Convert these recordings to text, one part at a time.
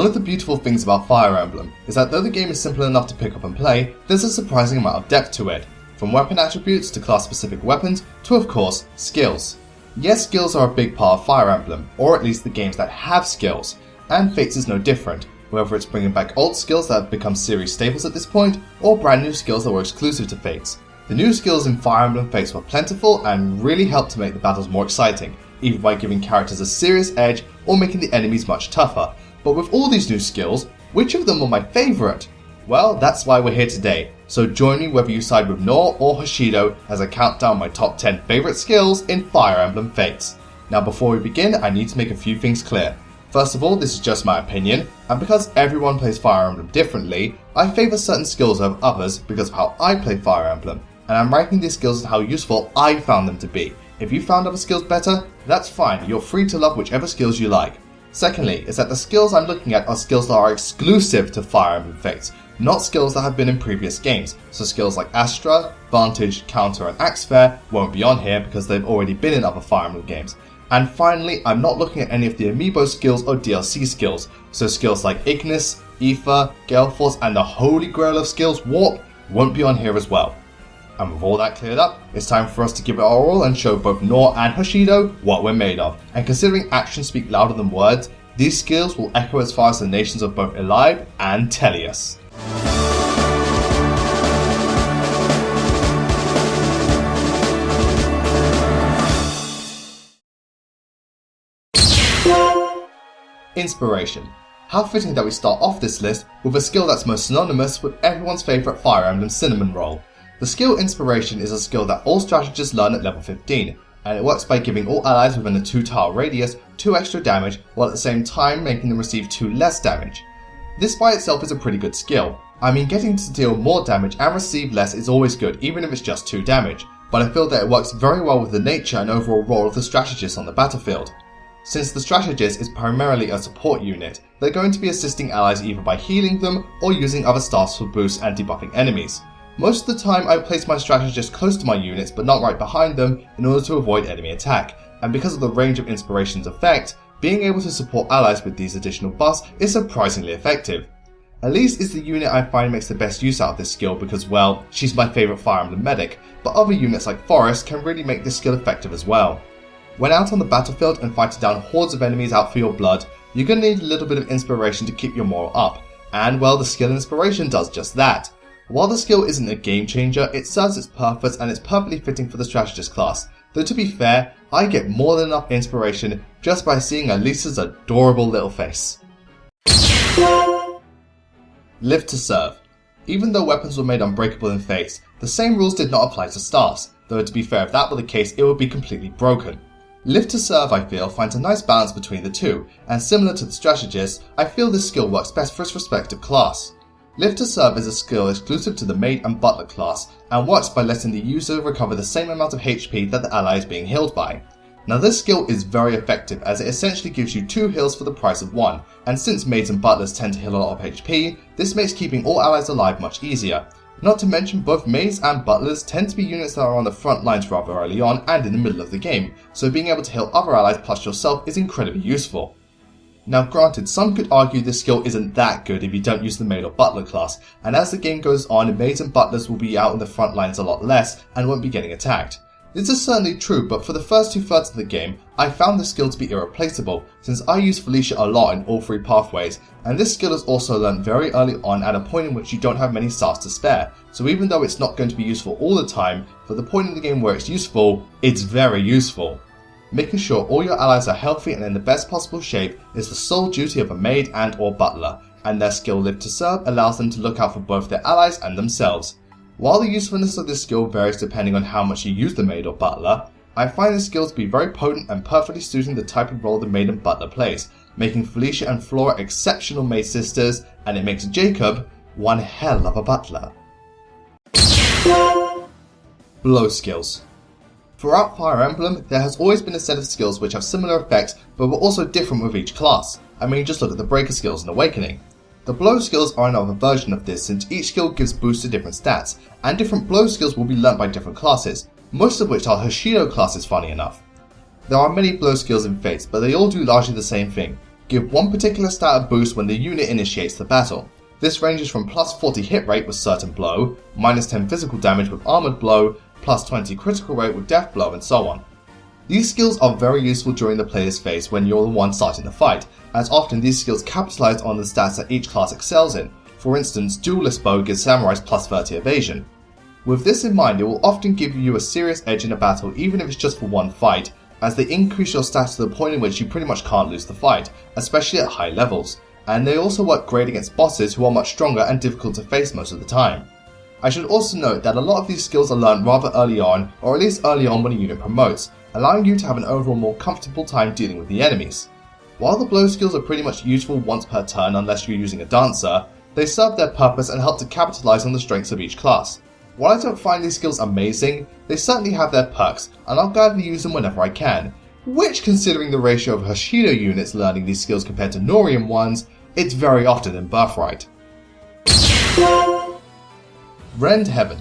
One of the beautiful things about Fire Emblem is that though the game is simple enough to pick up and play, there's a surprising amount of depth to it, from weapon attributes to class-specific weapons to, of course, skills. Yes, skills are a big part of Fire Emblem, or at least the games that have skills, and Fates is no different, whether it's bringing back old skills that have become series staples at this point, or brand new skills that were exclusive to Fates. The new skills in Fire Emblem Fates were plentiful and really helped to make the battles more exciting, either by giving characters a serious edge or making the enemies much tougher. But with all these new skills, which of them were my favourite? Well, that's why we're here today, so join me whether you side with Nohr or Hoshido as I count down my top 10 favourite skills in Fire Emblem Fates. Now before we begin, I need to make a few things clear. First of all, this is just my opinion, and because everyone plays Fire Emblem differently, I favour certain skills over others because of how I play Fire Emblem, and I'm ranking these skills as how useful I found them to be. If you found other skills better, that's fine, you're free to love whichever skills you like. Secondly, is that the skills I'm looking at are skills that are exclusive to Fire Emblem Fates, not skills that have been in previous games, so skills like Astra, Vantage, Counter and Axe Fair won't be on here because they've already been in other Fire Emblem games. And finally, I'm not looking at any of the amiibo skills or DLC skills, so skills like Ignis, Aether, Gale Force and the holy grail of skills, Warp, won't be on here as well. And with all that cleared up, it's time for us to give it our all and show both Nohr and Hoshido what we're made of. And considering actions speak louder than words, these skills will echo as far as the nations of both Elib and Tellius. Inspiration. How fitting that we start off this list with a skill that's most synonymous with everyone's favourite Fire Emblem cinnamon roll. The skill Inspiration is a skill that all strategists learn at level 15, and it works by giving all allies within a 2-tile radius 2 extra damage while at the same time making them receive 2 less damage. This by itself is a pretty good skill. I mean, getting to deal more damage and receive less is always good even if it's just 2 damage, but I feel that it works very well with the nature and overall role of the strategist on the battlefield. Since the strategist is primarily a support unit, they're going to be assisting allies either by healing them or using other staffs for boosts and debuffing enemies. Most of the time I place my strategist close to my units but not right behind them in order to avoid enemy attack, and because of the range of Inspiration's effect, being able to support allies with these additional buffs is surprisingly effective. Elise is the unit I find makes the best use out of this skill because, well, she's my favourite Fire Emblem medic, but other units like Forest can really make this skill effective as well. When out on the battlefield and fighting down hordes of enemies out for your blood, you're going to need a little bit of inspiration to keep your morale up, and well, the skill Inspiration does just that. While the skill isn't a game changer, it serves its purpose and it's perfectly fitting for the strategist class, though to be fair, I get more than enough inspiration just by seeing Elisa's adorable little face. Live to Serve. Even though weapons were made unbreakable in Fates, the same rules did not apply to staffs, though to be fair if that were the case it would be completely broken. Live to Serve, I feel, finds a nice balance between the two, and similar to the strategist, I feel this skill works best for its respective class. Live to Serve is a skill exclusive to the Maid and Butler class, and works by letting the user recover the same amount of HP that the ally is being healed by. Now this skill is very effective as it essentially gives you 2 heals for the price of 1, and since Maids and Butlers tend to heal a lot of HP, this makes keeping all allies alive much easier. Not to mention both Maids and Butlers tend to be units that are on the front lines rather early on and in the middle of the game, so being able to heal other allies plus yourself is incredibly useful. Now granted, some could argue this skill isn't that good if you don't use the Maid or Butler class, and as the game goes on, Maids and Butlers will be out in the front lines a lot less and won't be getting attacked. This is certainly true, but for the first 2/3 of the game, I found this skill to be irreplaceable, since I use Felicia a lot in all 3 pathways, and this skill is also learned very early on at a point in which you don't have many stars to spare, so even though it's not going to be useful all the time, for the point in the game where it's useful, it's very useful. Making sure all your allies are healthy and in the best possible shape is the sole duty of a Maid and or Butler, and their skill Live to Serve allows them to look out for both their allies and themselves. While the usefulness of this skill varies depending on how much you use the Maid or Butler, I find this skill to be very potent and perfectly suiting the type of role the Maid and Butler plays, making Felicia and Flora exceptional Maid sisters, and it makes Jacob one hell of a butler. Blow skills. Throughout Fire Emblem, there has always been a set of skills which have similar effects but were also different with each class. I mean, just look at the Breaker skills in Awakening. The blow skills are another version of this since each skill gives boosts to different stats, and different blow skills will be learnt by different classes, most of which are Hoshido classes funny enough. There are many blow skills in Fates, but they all do largely the same thing. give one particular stat a boost when the unit initiates the battle. This ranges from plus 40 hit rate with certain blow, minus 10 physical damage with armored blow, plus 20 critical rate with death blow, and so on. These skills are very useful during the player's phase when you're the one starting the fight, as often these skills capitalize on the stats that each class excels in. For instance, Duelist Bow gives samurais plus 30 evasion. With this in mind, it will often give you a serious edge in a battle even if it's just for one fight, as they increase your stats to the point in which you pretty much can't lose the fight, especially at high levels, and they also work great against bosses who are much stronger and difficult to face most of the time. I should also note that a lot of these skills are learned rather early on, or at least early on when a unit promotes, allowing you to have an overall more comfortable time dealing with the enemies. While the blow skills are pretty much useful once per turn unless you're using a dancer, they serve their purpose and help to capitalize on the strengths of each class. While I don't find these skills amazing, they certainly have their perks, and I'll gladly use them whenever I can, which, considering the ratio of Hoshido units learning these skills compared to Nohrian ones, it's very often in Birthright. Rend Heaven.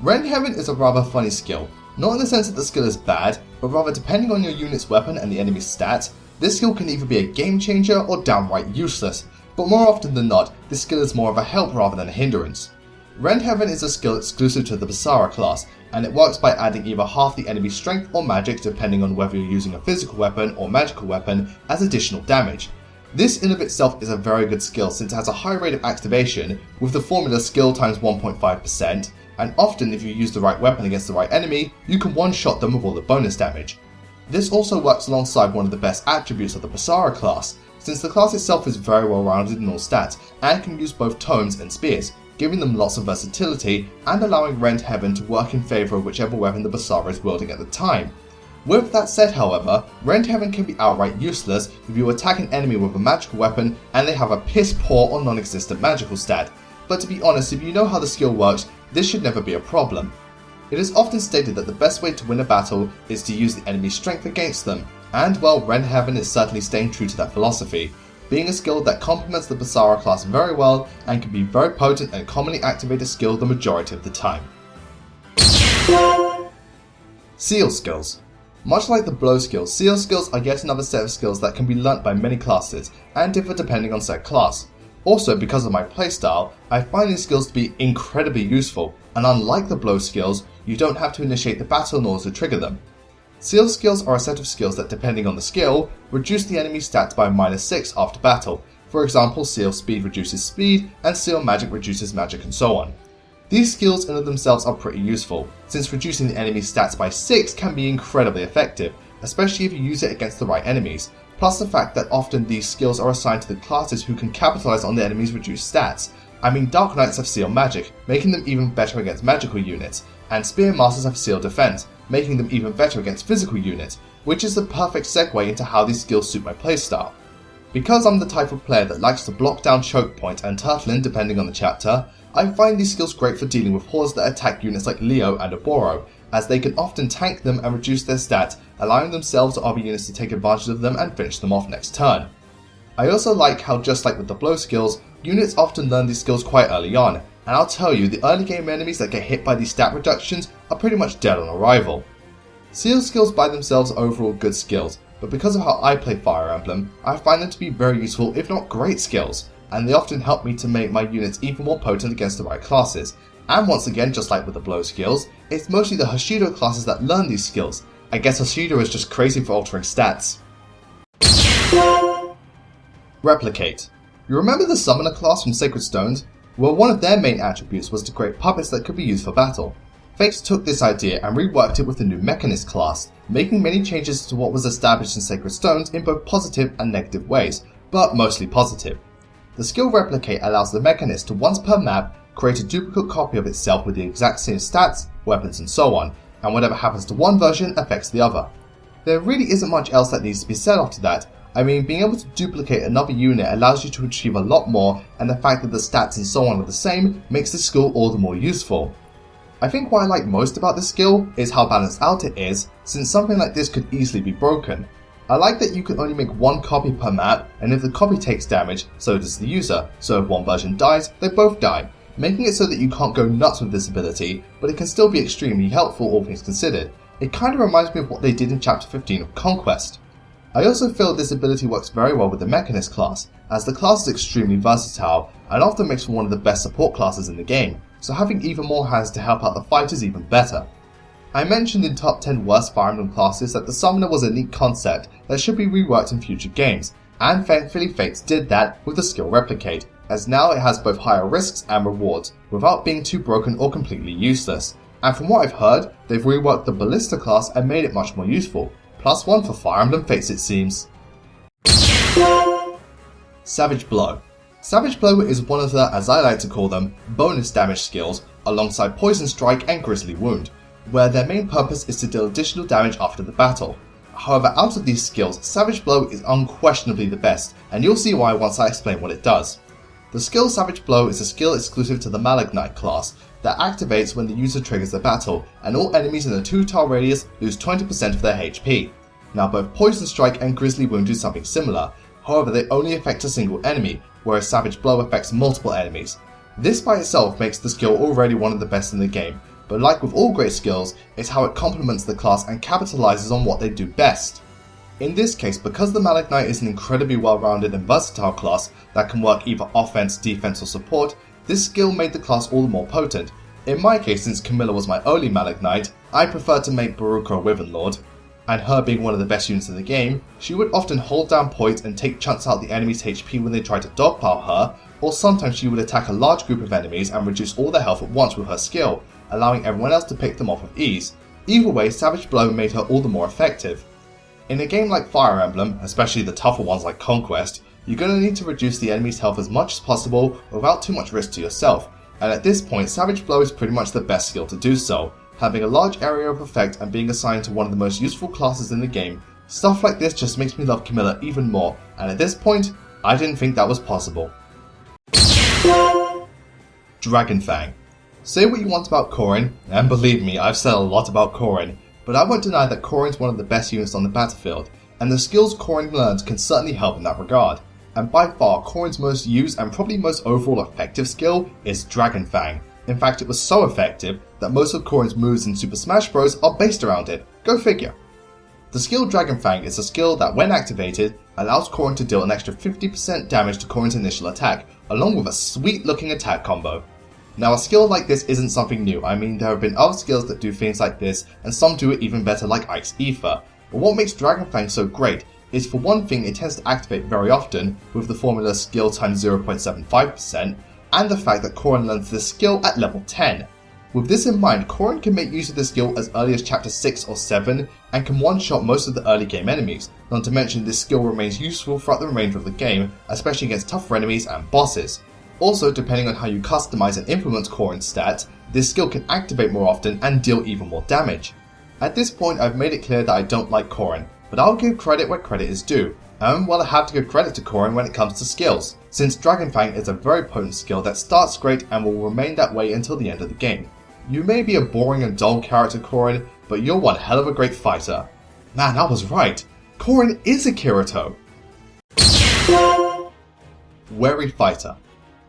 Rend Heaven is a rather funny skill, not in the sense that the skill is bad, but rather depending on your unit's weapon and the enemy's stats, this skill can either be a game changer or downright useless, but more often than not, this skill is more of a help rather than a hindrance. Rend Heaven is a skill exclusive to the Basara class, and it works by adding either half the enemy's strength or magic depending on whether you're using a physical weapon or magical weapon as additional damage. This in of itself is a very good skill since it has a high rate of activation with the formula skill times 1.5%, and often if you use the right weapon against the right enemy, you can one-shot them with all the bonus damage. This also works alongside one of the best attributes of the Basara class, since the class itself is very well rounded in all stats and can use both tomes and spears, giving them lots of versatility and allowing Rend Heaven to work in favour of whichever weapon the Basara is wielding at the time. With that said, however, Rend Heaven can be outright useless if you attack an enemy with a magical weapon and they have a piss poor or non-existent magical stat, but to be honest, if you know how the skill works, this should never be a problem. It is often stated that the best way to win a battle is to use the enemy's strength against them, and well, Rend Heaven is certainly staying true to that philosophy, being a skill that complements the Basara class very well and can be very potent and commonly activated skill the majority of the time. Seal skills. Much like the blow skills, seal skills are yet another set of skills that can be learnt by many classes and differ depending on said class. Also, because of my playstyle, I find these skills to be incredibly useful, and unlike the blow skills, you don't have to initiate the battle in order to trigger them. Seal skills are a set of skills that, depending on the skill, reduce the enemy's stats by -6 after battle. For example, Seal Speed reduces speed, and Seal Magic reduces magic, and so on. These skills in of themselves are pretty useful, since reducing the enemy's stats by 6 can be incredibly effective, especially if you use it against the right enemies, plus the fact that often these skills are assigned to the classes who can capitalize on the enemy's reduced stats. I mean, Dark Knights have Seal Magic, making them even better against magical units, and Spear Masters have Seal Defense, making them even better against physical units, which is the perfect segue into how these skills suit my playstyle. Because I'm the type of player that likes to block down Choke Point and Turtle in depending on the chapter, I find these skills great for dealing with hordes that attack units like Leo and Oboro, as they can often tank them and reduce their stats, allowing themselves or other units to take advantage of them and finish them off next turn. I also like how, just like with the blow skills, units often learn these skills quite early on, and I'll tell you, the early game enemies that get hit by these stat reductions are pretty much dead on arrival. Seal skills by themselves are overall good skills, but because of how I play Fire Emblem, I find them to be very useful if not great skills, and they often help me to make my units even more potent against the right classes. And once again, just like with the blow skills, it's mostly the Hoshido classes that learn these skills. I guess Hoshido is just crazy for altering stats. Replicate. You remember the Summoner class from Sacred Stones? Well, one of their main attributes was to create puppets that could be used for battle. Fates took this idea and reworked it with the new Mechanist class, making many changes to what was established in Sacred Stones in both positive and negative ways, but mostly positive. The skill Replicate allows the Mechanist to once per map create a duplicate copy of itself with the exact same stats, weapons and so on, and whatever happens to one version affects the other. There really isn't much else that needs to be said after that. I mean, being able to duplicate another unit allows you to achieve a lot more, and the fact that the stats and so on are the same makes this skill all the more useful. I think what I like most about this skill is how balanced out it is, since something like this could easily be broken. I like that you can only make one copy per map, and if the copy takes damage, so does the user, so if one version dies, they both die, making it so that you can't go nuts with this ability, but it can still be extremely helpful all things considered. It kind of reminds me of what they did in chapter 15 of Conquest. I also feel this ability works very well with the Mechanist class, as the class is extremely versatile and often makes for one of the best support classes in the game, so having even more hands to help out the fight is even better. I mentioned in top 10 worst Fire Emblem classes that the Summoner was a neat concept that should be reworked in future games, and thankfully Fates did that with the skill Replicate, as now it has both higher risks and rewards, without being too broken or completely useless. And from what I've heard, they've reworked the Ballista class and made it much more useful. +1 for Fire Emblem Fates it seems. Savage Blow. Savage Blow is one of the, as I like to call them, bonus damage skills alongside Poison Strike and Grisly Wound, where their main purpose is to deal additional damage after the battle. However, out of these skills, Savage Blow is unquestionably the best, and you'll see why once I explain what it does. The skill Savage Blow is a skill exclusive to the BlazingKnight class that activates when the user triggers the battle, and all enemies in a 2-tile radius lose 20% of their HP. Now both Poison Strike and Grisly Wound do something similar, however they only affect a single enemy, whereas Savage Blow affects multiple enemies. This by itself makes the skill already one of the best in the game, but like with all great skills, it's how it complements the class and capitalizes on what they do best. In this case, because the BlazingKnight is an incredibly well-rounded and versatile class that can work either offense, defense or support, this skill made the class all the more potent. In my case, since Camilla was my only BlazingKnight, I preferred to make Baruka a Wyvern Lord, and her being one of the best units in the game, she would often hold down points and take chunks out the enemy's HP when they tried to dogpile her, or sometimes she would attack a large group of enemies and reduce all their health at once with her skill, allowing everyone else to pick them off with ease. Either way, Savage Blow made her all the more effective. In a game like Fire Emblem, especially the tougher ones like Conquest, you're going to need to reduce the enemy's health as much as possible without too much risk to yourself, and at this point Savage Blow is pretty much the best skill to do so. Having a large area of effect and being assigned to one of the most useful classes in the game, stuff like this just makes me love Camilla even more, and at this point, I didn't think that was possible. Dragon Fang. Say what you want about Corrin, and believe me, I've said a lot about Corrin, but I won't deny that Corrin's one of the best units on the battlefield, and the skills Corrin learns can certainly help in that regard. And by far, Corrin's most used and probably most overall effective skill is Dragon Fang. In fact, it was so effective that most of Corrin's moves in Super Smash Bros. Are based around it. Go figure. The skill Dragon Fang is a skill that, when activated, allows Corrin to deal an extra 50% damage to Corrin's initial attack, along with a sweet looking attack combo. Now a skill like this isn't something new. I mean, there have been other skills that do things like this, and some do it even better like Ice Ether. But what makes Dragon Fang so great is, for one thing, it tends to activate very often with the formula skill times 0.75%, and the fact that Corrin learns this skill at level 10. With this in mind, Corrin can make use of this skill as early as chapter 6 or 7 and can one-shot most of the early game enemies, not to mention this skill remains useful throughout the remainder of the game, especially against tougher enemies and bosses. Also, depending on how you customize and implement Corrin's stats, this skill can activate more often and deal even more damage. At this point I've made it clear that I don't like Corrin, but I'll give credit where credit is due. And well, I have to give credit to Corrin when it comes to skills, since Dragon Fang is a very potent skill that starts great and will remain that way until the end of the game. You may be a boring and dull character, Corrin, but you're one hell of a great fighter. Man, I was right. Corrin is a Kirito. Wary Fighter.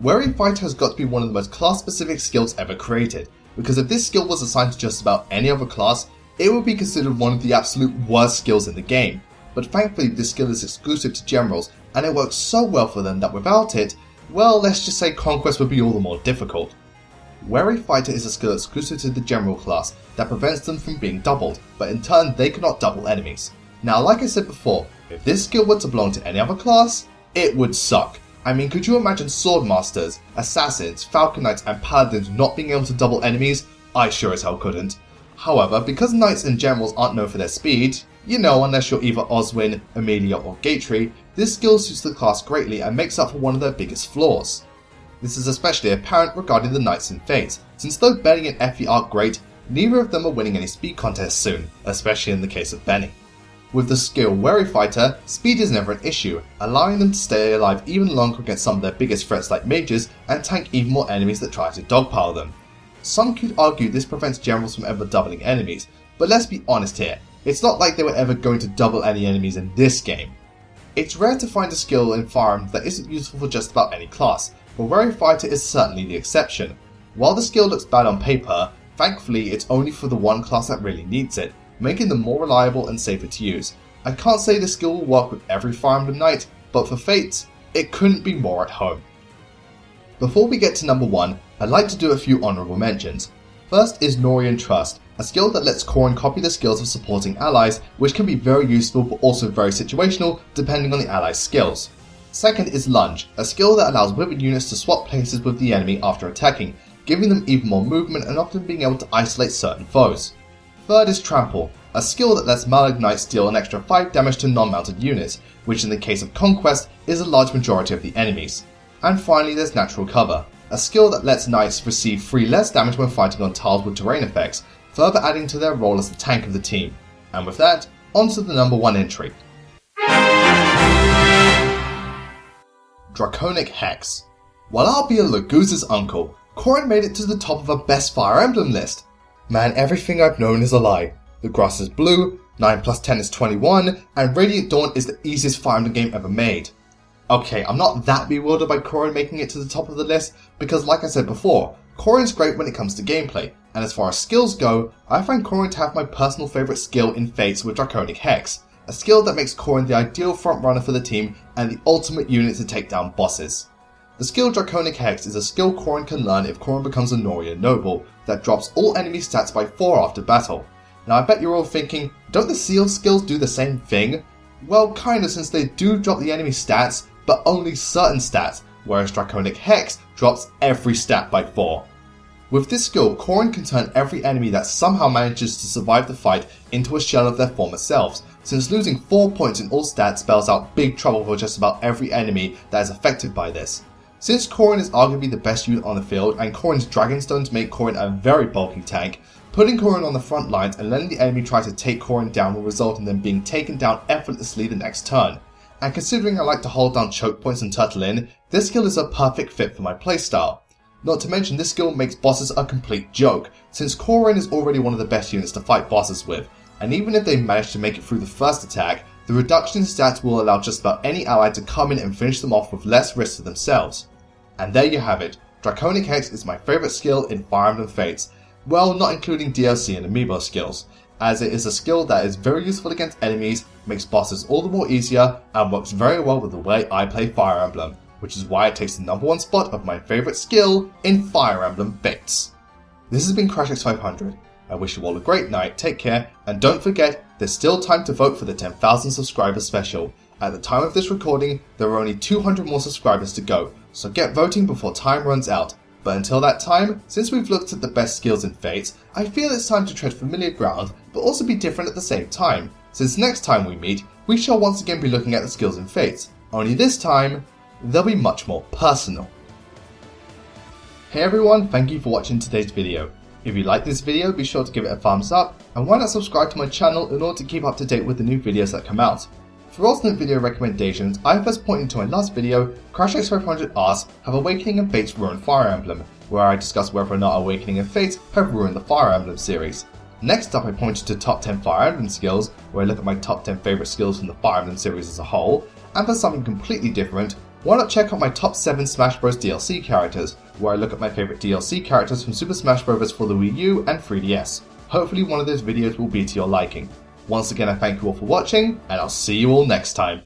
Wary Fighter has got to be one of the most class-specific skills ever created, because if this skill was assigned to just about any other class, it would be considered one of the absolute worst skills in the game. But thankfully this skill is exclusive to generals, and it works so well for them that without it, well, let's just say Conquest would be all the more difficult. Wary Fighter is a skill exclusive to the general class that prevents them from being doubled, but in turn they cannot double enemies. Now, like I said before, if this skill were to belong to any other class, it would suck. I mean, could you imagine Swordmasters, Assassins, Falcon Knights and Paladins not being able to double enemies? I sure as hell couldn't. However, because Knights and Generals aren't known for their speed, you know, unless you're either Oswin, Amelia or Gatry, this skill suits the class greatly and makes up for one of their biggest flaws. This is especially apparent regarding the Knights in Fates, since though Benny and Effie are great, neither of them are winning any speed contests soon, especially in the case of Benny. With the skill Wary Fighter, speed is never an issue, allowing them to stay alive even longer against some of their biggest threats like mages and tank even more enemies that try to dogpile them. Some could argue this prevents generals from ever doubling enemies, but let's be honest here, it's not like they were ever going to double any enemies in this game. It's rare to find a skill in Fire Emblem that isn't useful for just about any class, but Wary Fighter is certainly the exception. While the skill looks bad on paper, thankfully it's only for the one class that really needs it, making them more reliable and safer to use. I can't say this skill will work with every Fire Emblem Knight, but for Fates, it couldn't be more at home. Before we get to number 1, I'd like to do a few honourable mentions. First is Nohr Trust, a skill that lets Corrin copy the skills of supporting allies, which can be very useful but also very situational depending on the ally's skills. Second is Lunge, a skill that allows withered units to swap places with the enemy after attacking, giving them even more movement and often being able to isolate certain foes. Third is Trample, a skill that lets Knights deal an extra 5 damage to non-mounted units, which in the case of Conquest is a large majority of the enemies. And finally there's Natural Cover, a skill that lets Knights receive 3 less damage when fighting on tiles with terrain effects, further adding to their role as the tank of the team. And with that, on to the number 1 entry. Draconic Hex. While I'll be a Laguza's uncle, Corrin made it to the top of a best Fire Emblem list. Man, everything I've known is a lie. The grass is blue, 9 plus 10 is 21, and Radiant Dawn is the easiest Fire Emblem game ever made. Okay, I'm not that bewildered by Corrin making it to the top of the list, because like I said before, Corrin's great when it comes to gameplay, and as far as skills go, I find Corrin to have my personal favourite skill in Fates with Draconic Hex, a skill that makes Corrin the ideal frontrunner for the team and the ultimate unit to take down bosses. The skill Draconic Hex is a skill Corrin can learn if Corrin becomes a Nohr Noble that drops all enemy stats by 4 after battle. Now I bet you're all thinking, don't the Seal skills do the same thing? Well, kinda, since they do drop the enemy stats, but only certain stats, whereas Draconic Hex drops every stat by 4. With this skill, Corrin can turn every enemy that somehow manages to survive the fight into a shell of their former selves, since losing 4 points in all stats spells out big trouble for just about every enemy that is affected by this. Since Corrin is arguably the best unit on the field, and Corrin's Dragonstones make Corrin a very bulky tank, putting Corrin on the front lines and letting the enemy try to take Corrin down will result in them being taken down effortlessly the next turn. And considering I like to hold down choke points and turtle in, this skill is a perfect fit for my playstyle. Not to mention this skill makes bosses a complete joke, since Corrin is already one of the best units to fight bosses with, and even if they manage to make it through the first attack, the reduction in stats will allow just about any ally to come in and finish them off with less risk to themselves. And there you have it, Draconic Hex is my favourite skill in Fire Emblem Fates, well, not including DLC and amiibo skills, as it is a skill that is very useful against enemies, makes bosses all the more easier, and works very well with the way I play Fire Emblem, which is why it takes the number 1 spot of my favourite skill in Fire Emblem Fates. This has been CRASHX500. I wish you all a great night, take care, and don't forget, there's still time to vote for the 10,000 subscribers special. At the time of this recording, there are only 200 more subscribers to go, so get voting before time runs out. But until that time, since we've looked at the best skills in Fates, I feel it's time to tread familiar ground, but also be different at the same time, since next time we meet, we shall once again be looking at the skills in Fates, only this time, they'll be much more personal. Hey everyone, thank you for watching today's video. If you like this video, be sure to give it a thumbs up, and why not subscribe to my channel in order to keep up to date with the new videos that come out. For alternate video recommendations, I have first pointed to my last video, CRASHX500's asks, have Awakening and Fates ruined Fire Emblem, where I discuss whether or not Awakening and Fates have ruined the Fire Emblem series. Next up I pointed to top 10 Fire Emblem skills, where I look at my top 10 favourite skills from the Fire Emblem series as a whole, and for something completely different, why not check out my top 7 Smash Bros DLC characters, where I look at my favourite DLC characters from Super Smash Bros. For the Wii U and 3DS. Hopefully one of those videos will be to your liking. Once again I thank you all for watching, and I'll see you all next time.